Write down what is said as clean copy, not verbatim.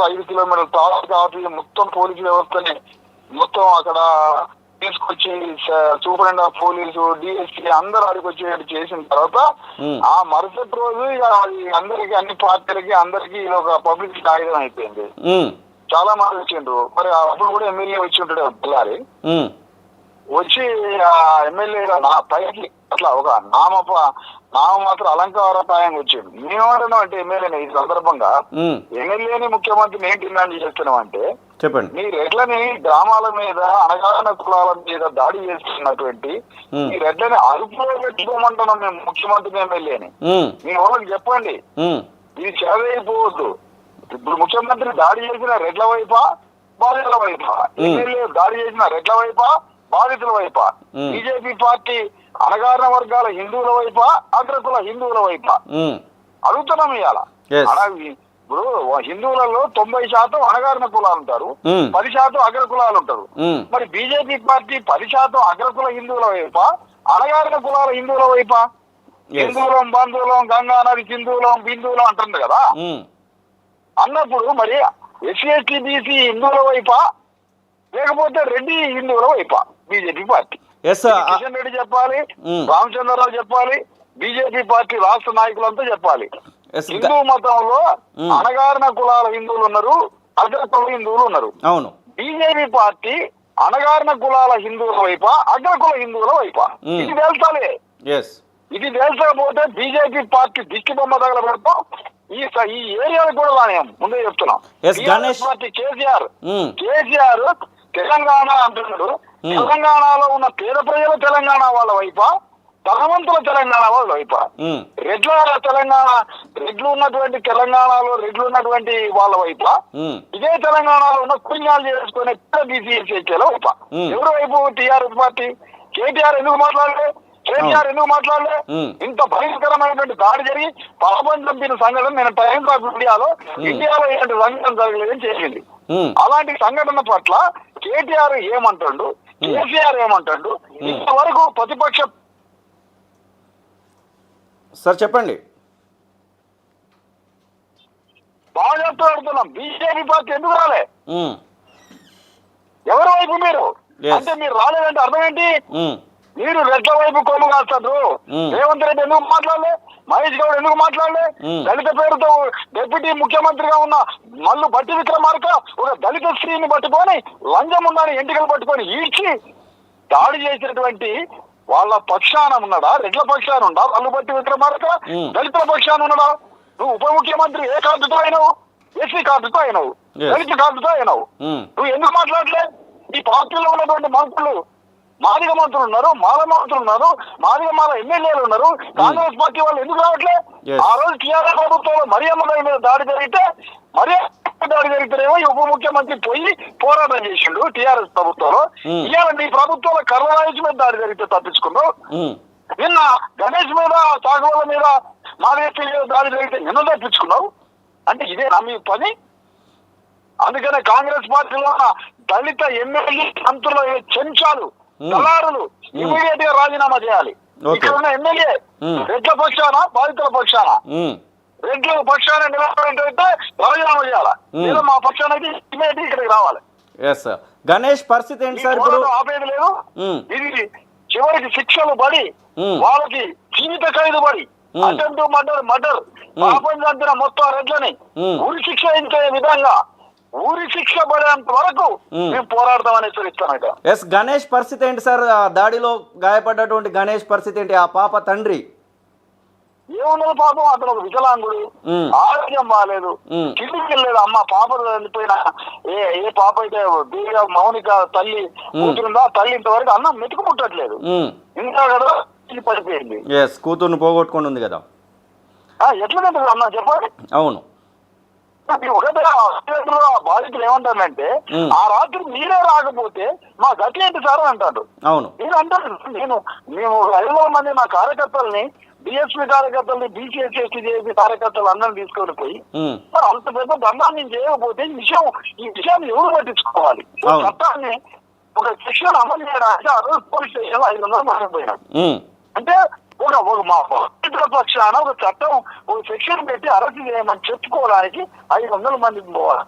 5 కిలోమీటర్ల traffic office మొత్తం police వ్యవస్థని మొత్తం అక్కడ తీసుకొచ్చి సూపరింటెండెంట్ ఆఫ్ పోలీసు డిఎస్పీ అందరూ అడిగి వచ్చేటట్టు చేసిన తర్వాత ఆ మరుసటి రోజు ఇక అందరికి అన్ని పార్టీలకి అందరికి ఇది ఒక పబ్లిక్ కాగితం అయిపోయింది. చాలా మంది వచ్చిండ్రు. మరి అప్పుడు కూడా ఎమ్మెల్యే వచ్చి ఉంటాడు పిల్లారి వచ్చి ఆ ఎమ్మెల్యే పైకి అట్లా ఒక నామమాత్ర అలంకారప్రాయంగా వచ్చిండు. మేమేమంటున్నాం అంటే ఎమ్మెల్యేని ఈ సందర్భంగా ఎమ్మెల్యేని ముఖ్యమంత్రిని ఏం డిమాండ్ చేస్తున్నాం అంటే చెప్పండి, మీ రెడ్లని గ్రామాల మీద అణగారిన కులాల మీద దాడి చేస్తున్నటువంటి ఈ రెడ్లని అదుపులో పెట్టుకోమంటున్నాం మేము ముఖ్యమంత్రిని ఎమ్మెల్యేని. మీ వాళ్ళకి చెప్పండి ఇది చెలవైపోవద్దు. ఇప్పుడు ముఖ్యమంత్రి దాడి చేసిన రెడ్ల వైపా బాధితుల వైపా, ఎమ్మెల్యే దాడి చేసిన రెడ్ల వైపా బాధితుల వైపా, బీజేపీ పార్టీ అణగారిన వర్గాల హిందువుల వైపా అగ్రకుల హిందువుల వైపా అడుగుతున్నాం ఇవాళ. ఇప్పుడు హిందువులలో 90% అణగారిన కులాలు ఉంటారు, 10% అగ్ర కులాలు ఉంటారు. మరి బీజేపీ పార్టీ 10% అగ్రకుల హిందువుల వైపా అణగారిన కులాల హిందువుల వైపా? హిందువులం బంధువులం గంగా నది హిందువులం బిందువులం అంటుంది కదా. అన్నప్పుడు మరి ఎస్సీ ఎస్టీ బీసీ హిందువుల వైపా లేకపోతే రెడ్డి హిందువుల వైపా బీజేపీ పార్టీ? కిషన్ రెడ్డి చెప్పాలి, రామచంద్రరావు చెప్పాలి, బీజేపీ పార్టీ రాష్ట్ర నాయకులంతా చెప్పాలి. హిందూ మతంలో అణగారిన కులాల హిందువులు ఉన్నారు, అగ్రకుల హిందువులు ఉన్నారు. అవును, బీజేపీ పార్టీ అణగారిన కులాల హిందువుల వైపా అగ్రకుల హిందువుల వైపా? ఇది తెలుసాలే. ఇది తెలుసకపోతే బీజేపీ పార్టీ దిష్టి బొమ్మ తగలబెడతాం. ఈ ఏరియాలు కూడా రానియం ముందే చెప్తున్నాం. పార్టీ కేసీఆర్ తెలంగాణ అంటున్నాడు. తెలంగాణలో ఉన్న పేద ప్రజలు తెలంగాణ వాళ్ళ వైపా ధనవంతుల తెలంగాణ వాళ్ళ వైపా? రెడ్లు ఉన్నటువంటి తెలంగాణలో రెడ్లు ఉన్నటువంటి వాళ్ళ వైపా ఇదే తెలంగాణలో ఉన్న పుణ్యాలు చేసుకునే బీసీఎస్ఏల వైపా? ఎవరి వైపు? TRS party. కేటీఆర్ ఎందుకు మాట్లాడలే? కేటీఆర్ ఎందుకు మాట్లాడలే? ఇంత భయంకరమైనటువంటి దాడి జరిగి పాపం చంపిన సంఘటన నేను టైమ్స్ ఆఫ్ ఇండియాలో ఇలాంటి సంఘటన జరగలేదని చేసింది. అలాంటి సంఘటన పట్ల కేటీఆర్ ఏమంటాడు, కేసీఆర్ ఏమంటాడు? ఇంతవరకు ప్రతిపక్ష సార్ చెప్పండి. బాగా చెప్తున్నాం. బీజేపీ పార్టీ ఎందుకు రాలే? ఎవరి వైపు మీరు? అంటే మీరు రాలేదంటే అర్థం ఏంటి? మీరు రెడ్ల వైపు కొమ్ము కాస్తారు. రేవంత్ రెడ్డి ఎందుకు మాట్లాడలే? మహేష్ గౌడ్ ఎందుకు మాట్లాడలే? దళిత పేరుతో డిప్యూటీ ముఖ్యమంత్రిగా ఉన్న మల్లు బట్టి విక్రమార్క ఒక దళిత స్త్రీని పట్టుకొని లంచం ఉందని ఎంటికలు పట్టుకొని ఈడ్చి దాడి చేసినటువంటి వాళ్ళ పక్షాన ఉన్నాడా? రెడ్ల పక్షాన ఉండా మల్లు బట్టి విక్రమార్క? దళితుల పక్షాన ఉన్నాడా? నువ్వు ఉప ముఖ్యమంత్రి ఏ కార్డుతో అయినావు? ఎస్సీ కార్డుతో అయినావు, దళిత కార్డుతో అయినావు. నువ్వు ఎందుకు మాట్లాడలే? ఈ పార్టీలో ఉన్నటువంటి మంత్రులు మాదిగ మంత్రులు ఉన్నారు, మాల మంత్రులు ఉన్నారు, మాల ఎమ్మెల్యేలు ఉన్నారు. కాంగ్రెస్ పార్టీ వాళ్ళు ఎందుకు రావట్లే? ఆ రోజు టీఆర్ఎస్ ప్రభుత్వంలో మరియమ్మ మీద దాడి జరిగితే ఈ ఉప ముఖ్యమంత్రి పోయి పోరాటం చేసిండు టీఆర్ఎస్ ప్రభుత్వంలో. ఇవాళ నీ ప్రభుత్వంలో కర్రరాయిస్ మీద దాడి జరిగితే తప్పించుకున్నావు. నిన్న గణేష్ మీద సాగుల మీద మాదిగ దాడి జరిగితే నిన్న తప్పించుకున్నావు. అంటే ఇదే నా మీ పని. అందుకనే కాంగ్రెస్ పార్టీలో దళిత ఎమ్మెల్యే మంత్రుల చెంచాలు దళారులు ఇమీడియట్ గా రాజీనామా చేయాలి. ఇక్కడ ఉన్న ఎమ్మెల్యే రెడ్ల పక్షాన బాధితుల పక్షాన రెడ్ల పక్షాన నిలబడితే రాజీనామా చేయాలి. లేదా మా పక్షాన అయితే ఇమీడియట్ ఇక్కడికి రావాలి. గణేష్ పరిస్థితి ఏంటి సార్? ఆపేది లేదు. ఇది చివరికి శిక్షలు పడి వాళ్ళకి జీవిత ఖైదు పడి అటెంప్ట్ మర్డర్ పాపం చంపిన మొత్తం రెడ్లని ఉరి శిక్ష ఇచ్చే విధంగా ఊరి శిక్ష పడేంత వరకు మేము పోరాడతామని హెచ్చరిస్తాను. గణేష్ పరిస్థితి ఏంటి సార్? దాడిలో గాయపడ్డటువంటి గణేష్ పరిస్థితి ఏంటి? ఆ పాప తండ్రి ఏమున్నది? పాపం అతను ఒక వికలాంగుడు, ఆరోగ్యం బాగాలేదు, కిందికి వెళ్ళలేదు. అమ్మ పాప చనిపోయిన ఏ పాప అయితే మౌనిక తల్లి కూతురుందో ఆ తల్లి ఇంతవరకు అన్నం మెతుకు ముట్టట్లేదు. ఇంకా కదా పడిపోయింది. కూతురుని పోగొట్టుకుని ఉంది కదా. ఎట్లా తింటుంది అన్న చెప్పండి? అవును. ఒకటే బాధితులు ఏమంటారంటే ఆ రాత్రి మీరే రాకపోతే మా గతి ఏంటి సార్ అని అంటారు. అవును, మీరు అంటారు. మేము 500 మంది మా కార్యకర్తల్ని డిఎస్పీ కార్యకర్తల్ని బీసీఎస్ ఎస్టీ చేసి కార్యకర్తలు అందరిని తీసుకొని పోయి మరి అంత పెద్ద దండాన్ని చేయకపోతే ఈ విషయాన్ని ఎవరు పట్టించుకోవాలి? చట్టాన్ని ఒక శిక్షను అమలు చేయడానికి ఆ రోజు పోలీస్ స్టేషన్ లో 500 మంది పోయినాడు. అంటే మా బాధితుల పక్షాన ఒక చట్టం ఒక సెక్షన్ పెట్టి అరెస్ట్ చేయమని చెప్పుకోవడానికి 500 మందికి పోవాలి.